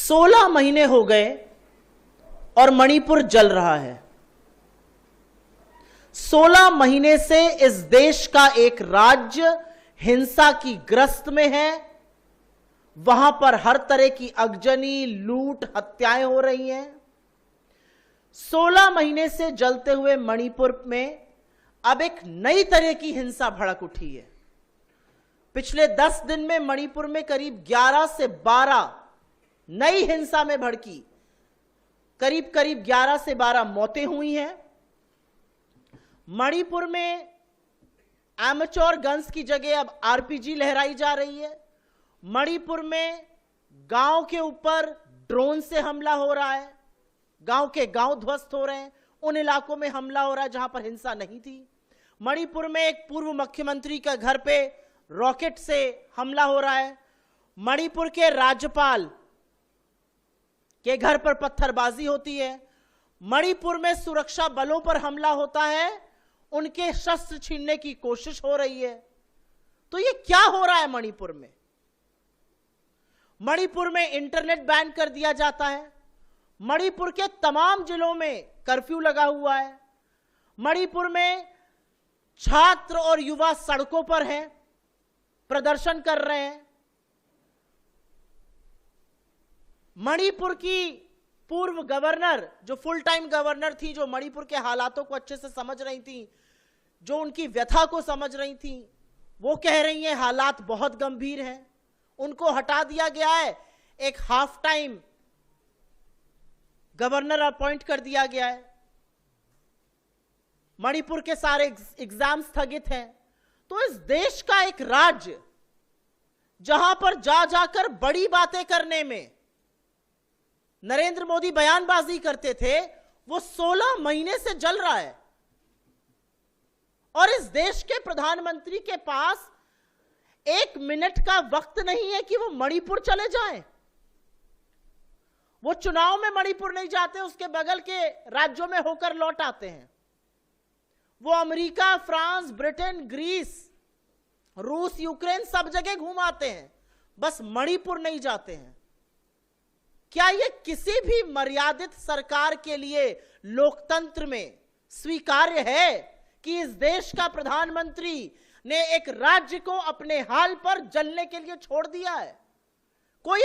16 महीने हो गए और मणिपुर जल रहा है। 16 महीने से इस देश का एक राज्य हिंसा की ग्रस्त में है। वहां पर हर तरह की अगजनी, लूट, हत्याएं हो रही हैं। 16 महीने से जलते हुए मणिपुर में अब एक नई तरह की हिंसा भड़क उठी है। पिछले 10 दिन में मणिपुर में करीब 11 से 12 नई हिंसा में भड़की, करीब 11 से 12 मौतें हुई हैं। मणिपुर में एमेच्योर गन्स की जगह अब आरपीजी लहराई जा रही है। मणिपुर में गांव के ऊपर ड्रोन से हमला हो रहा है, गांव के गांव ध्वस्त हो रहे हैं, उन इलाकों में हमला हो रहा है जहां पर हिंसा नहीं थी। मणिपुर में एक पूर्व मुख्यमंत्री के घर पे रॉकेट से हमला हो रहा है। मणिपुर के राज्यपाल के घर पर पत्थरबाजी होती है। मणिपुर में सुरक्षा बलों पर हमला होता है, उनके शस्त्र छीनने की कोशिश हो रही है। तो ये क्या हो रहा है मणिपुर में? मणिपुर में इंटरनेट बैन कर दिया जाता है। मणिपुर के तमाम जिलों में कर्फ्यू लगा हुआ है। मणिपुर में छात्र और युवा सड़कों पर हैं, प्रदर्शन कर रहे हैं। मणिपुर की पूर्व गवर्नर, जो फुल टाइम गवर्नर थी, जो मणिपुर के हालातों को अच्छे से समझ रही थी, जो उनकी व्यथा को समझ रही थी, वो कह रही हैं हालात बहुत गंभीर हैं। उनको हटा दिया गया है, एक हाफ टाइम गवर्नर अपॉइंट कर दिया गया है। मणिपुर के सारे एग्जाम स्थगित हैं। तो इस देश का एक राज्य जहां पर जा जाकर बड़ी बातें करने में नरेंद्र मोदी बयानबाजी करते थे, वो 16 महीने से जल रहा है। और इस देश के प्रधानमंत्री के पास 1 मिनट का वक्त नहीं है कि वो मणिपुर चले जाएं। वो चुनाव में मणिपुर नहीं जाते, उसके बगल के राज्यों में होकर लौट आते हैं। वो अमेरिका, फ्रांस, ब्रिटेन, ग्रीस, रूस, यूक्रेन सब जगह घूम आते हैं, बस मणिपुर नहीं जाते हैं। क्या ये किसी भी मर्यादित सरकार के लिए लोकतंत्र में स्वीकार्य है कि इस देश का प्रधानमंत्री ने एक राज्य को अपने हाल पर जलने के लिए छोड़ दिया है? कोई